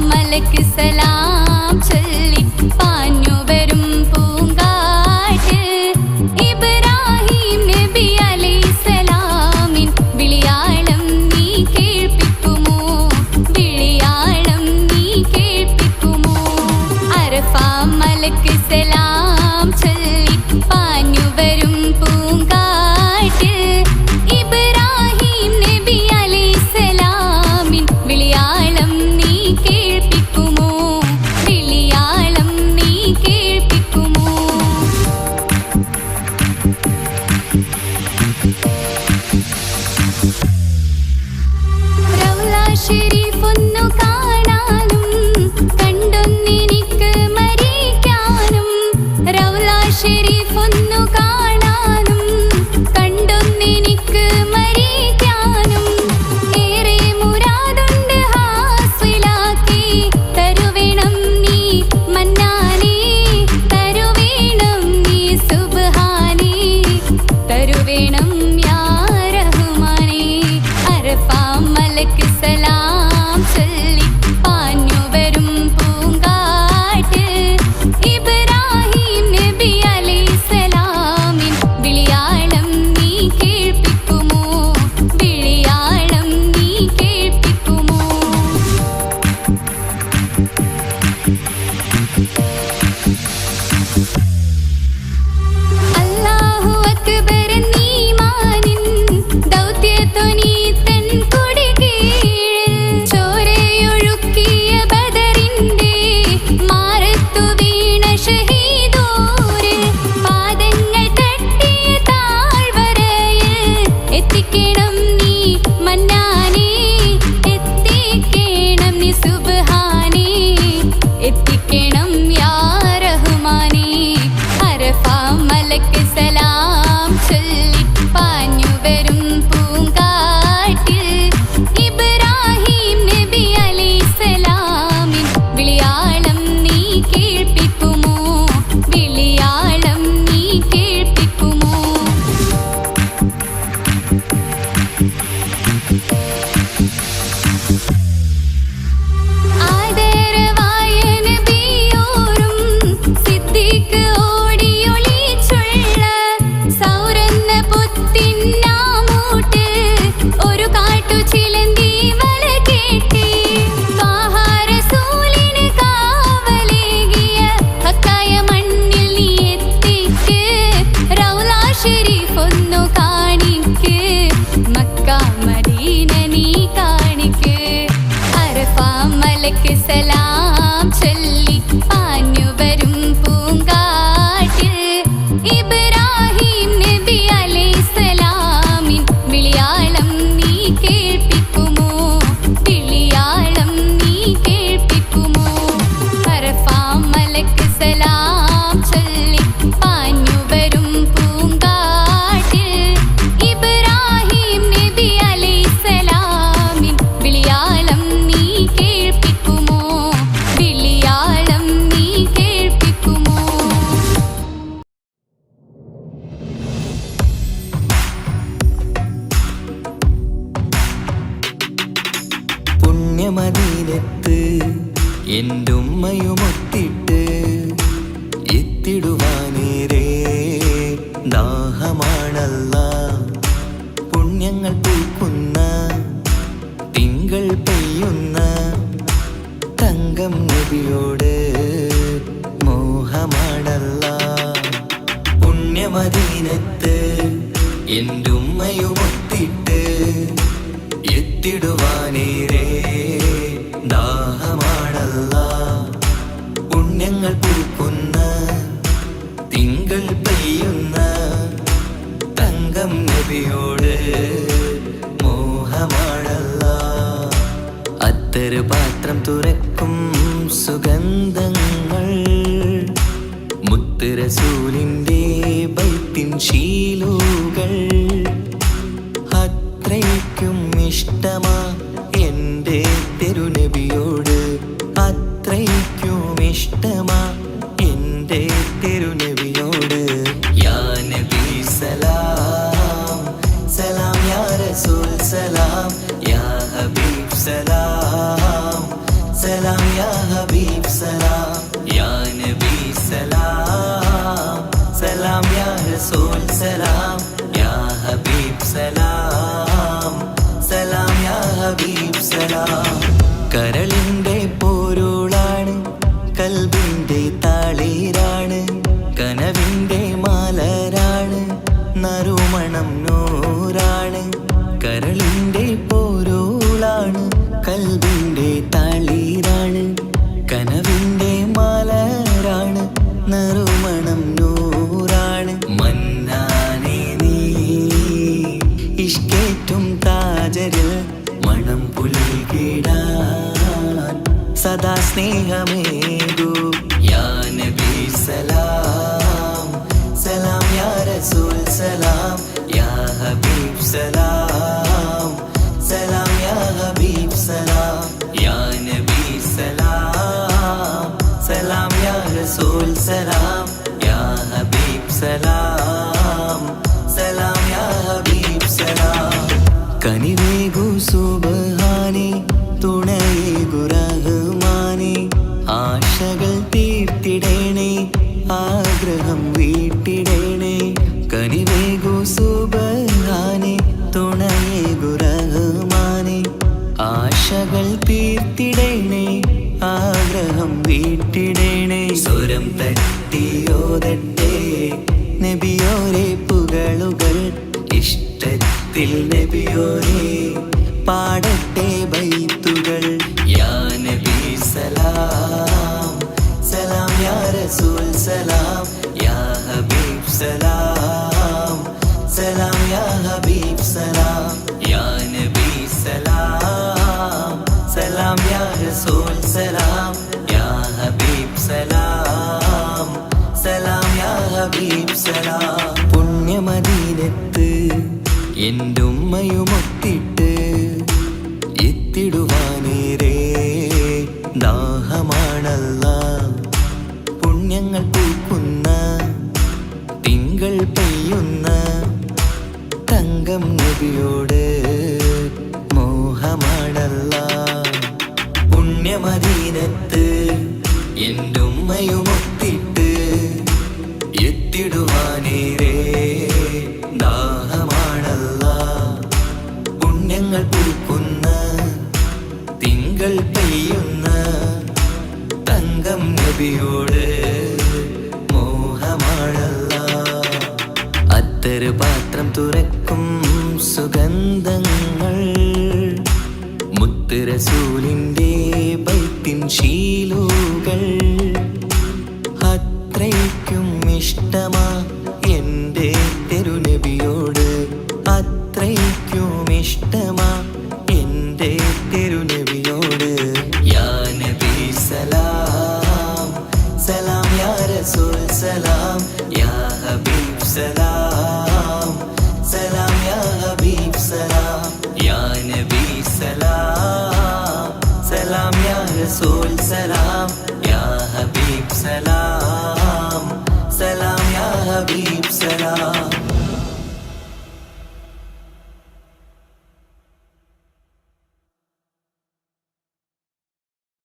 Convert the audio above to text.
മലക്ക് സലാം ചൊല്ലി പാഞ്ഞു വരും പൂങ്കാറ്റ് ഇബ്രാഹിം നബി അലൈഹിസ്സലാമിൻ വിളിയാളം നീ കേൾപ്പിക്കുമോ വിളിയാളം നീ കേൾപ്പിക്കുമോ അറഫ മലക്ക് സലാം ചൊല്ലി പാഞ്ഞു വരും പൂങ്കാറ്റ് ഇബ്രാഹിം നബി അലൈഹിസ്സലാമിൻ വിളിയാളം നീ കേൾപ്പിക്കുമോ വിളിയാളം നീ കേൾപ്പിക്കുമോ റൗള ശരീഫൊന്നു കാണാനും കണ്ടൊന്നെനിക്ക് മരിക്കാനും റൗള ശരീഫൊന്നു കാണാനും കണ്ടൊന്നെനിക്ക് മരിക്കാനും ഏറെ മുരാദുണ്ട് ഹാസിലാക്കി തരുവേണം നീ മന്നാനേ തരുവേണം നീ സുബ്ഹാനേ തരുവേണം യാ റഹ്മാനേ അറഫ മലക്ക് സലാം ചൊല്ലി പാഞ്ഞു വരും പൂങ്കാറ്റ് ഇബ്രാഹിം നബി അലൈഹിസ്സലാമിൻ വിളിയാളം നീ കേൾപ്പിക്കുമോ വിളിയാളം നീ കേൾപ്പിക്കുമോ അല്ലാഹു അക്ബർ നീമാനിൻ ദൗത്യത്വനീ തൻ കൊടികീഴിൽ ചോരയൊഴുക്കിയ ബദറിന്റെ മാറത്തു വീണ ഷഹീദോര് പാദങ്ങൾ തട്ടിയ താഴ്വരയിൽ എത്തിക്കണം നീ മന്നാനേ എത്തിക്കണം നീ സുബ്ഹാനേ എത്തിക്കണം യാ റഹ്മാനേ അറഫ മലക്ക് സലാം ചൊല്ലി പാഞ്ഞു വരും പൂങ്കാറ്റിൽ ഇബ്രാഹിം നബി അലൈഹിസ്സലാമിൻ വിളിയാളം നീ കേൾപ്പിക്കുമോ വിളിയാളം നീ കേൾപ്പിക്കുമോ ആദരവായ നബിയോരും സിദ്ദീഖ് ഓടിയൊളിച്ചുള്ള സൗരന്ന പുത്തിന്നാമൂട്ട് ഒരു കാട്ടു ചിലന്തി വല കേട്ടി ത്വാഹ റസൂലിന് കാവലേകിയ ഹക്കായ മണ്ണിൽ നീ എത്തിക്ക് റൗള ശരീഫൊന്നു കാണിക്ക് മക്ക മദീന നീ കാണിക്ക് അറഫ മലക്ക് സലാം ചൊല്ലി പാഞ്ഞു വരും പൂങ്കാറ്റ് ഇബ്രാഹിം നബി അലൈഹിസ്സലാമിൻ വിളിയാളം നീ കേൾപ്പിക്കുമോ വിളിയാളം നീ കേൾപ്പിക്കുമോ അറഫ മലക്ക് സലാം ചൊല്ലി പാഞ്ഞു വരും പൂങ്കാറ്റ് ഇബ്രാഹിം നബി അലൈഹിസ്സലാമിൻ വിളിയാളം നീ കേൾപ്പിക്കുമോ വിളിയാളം നീ കേൾപ്പിക്കുമോ പുണ്യമദീനത്ത് എന്റുമ്മയുമൊത്തിട്ട് എത്തിടുവാനേരേ ദാഹമാണല്ല പുണ്യങ്ങൾ പൂക്കുന്ന തിങ്കൾ പെയ്യുന്ന തങ്കം നബിയോട് മോഹമാണല്ല പുണ്യമദീനത്ത് എന്റുമ്മയുമൊത്തിട്ട് എത്തിടുവാനേരേ ദാഹമാണല്ല പുണ്യങ്ങൾ പൂക്കുന്ന തിങ്കൾ പെയ്യുന്ന തങ്കം നബിയോട് മോഹമാണല്ല അത്തറ് പാത്രം തുറക്കും സുഗന്ധങ്ങൾ മുത്ത് റസൂലിന്റെ ബൈത്തിൻ ശീലുകൾ അത്രയ്ക്കും ഇഷ്ടമാ എൻ്റെ ഹബീബ് സലാം യാ നബി സലാം സലാം യാ റസൂൽ സലാം യാ ഹബീബ് സലാം സലാം യാ ഹബീബ് സലാം കരളിന്റെ പോരുളാണ് കൽബിന്റെ താളീരാണ് കനവിന്റെ മാലരാണ് നറുമണം നൂറാണ് കരളിന്റെ പോരുളാണ് കൽബിന്റെ താളീരാണ് കനവിന്റെ മാലരാണ് നറുമണം നൂറാണ് മന്നാനെ നീ ഇഷ്കേറ്റും താജരിൽ മണം പുൽകിടാൻ സദാ സ്നേഹമേകൂ യാ നബി സലാം സലാം യാ റസൂൽ സലാം യാ ഹബീബ് സലാം സലാം യാ ഹബീബ് സലാം യാ നബി സലാം സലാം യാ റസൂൽ സലാം യാ ഹബീബ് സലാം സലാം യാ ഹബീബ് സലാം കനിവേഗു സുബ്ഹാനേ തുണയേകു റഹ്മാനേ ആശകൾ തീർത്തിടേണേ ആഗ്രഹം വീട്ടിടേണേ കനിവേഗു സുബ്ഹാനേ തുണയേകു റഹ്മാനേ ആശകൾ തീർത്തിടേണേ ആഗ്രഹം വീട്ടിടേണേ സ്വരം തട്ടിയോതട്ടെ നബിയോരെ പുകളുകൾ ഇഷ്ടത്തിൽ നബിയോരെ പാടട്ടെ ബൈത്തുകൾ യാ നബി സലാം സലാം യാ റസൂൽ സലാം യാ ഹബീബ് സലാം സലാം യാ ഹബീബ് സലാം യാ നബി സലാം സലാം യാ റസൂൽ സലാം യാ ഹബീബ് സലാം സലാം യാ ഹബീബ് സലാം പുണ്യമദീനത്ത് എൻ്റെ ഉമ്മയുമൊത്തിട്ട് എത്തിടുവാനേരേ ദാഹമാണല്ല പുണ്യങ്ങൾ പൂക്കുന്ന തിങ്കൾ പെയ്യുന്ന തങ്കം നബിയോട് മോഹമാണല്ല പുണ്യമദീനത്ത് എൻ്റെ ഉമ്മയുമൊത്തിട്ട് എത്തിടുവാനേരേ ദാഹമാണല്ല പുണ്യങ്ങൾ പൂക്കുന്ന തിങ്കൾ പെയ്യുന്ന തങ്കം നബിയോട് മോഹമാണല്ല അത്തറ് പാത്രം തുറക്കും സുഗന്ധങ്ങൾ മുത്ത് റസൂലിന്റെ ബൈത്തിൻ ശീലുകൾ അത്രയ്ക്കും ഇഷ്ടമാ എൻ്റെ തിരുനബിയോട് അത്രയ്ക്കും ഇഷ്ടമാ എൻ്റെ തിരുനബിയോട് യാ നബി സലാം സലാം യാ റസൂൽ സലാം യാ ഹബീബ് സലാം സലാം യാ ഹബീബ് സലാം യാ നബി സലാം സലാം യാ റസൂൽ സലാം യാ ഹബീബ് സലാം സലാം യാ ഹബീബ് സലാം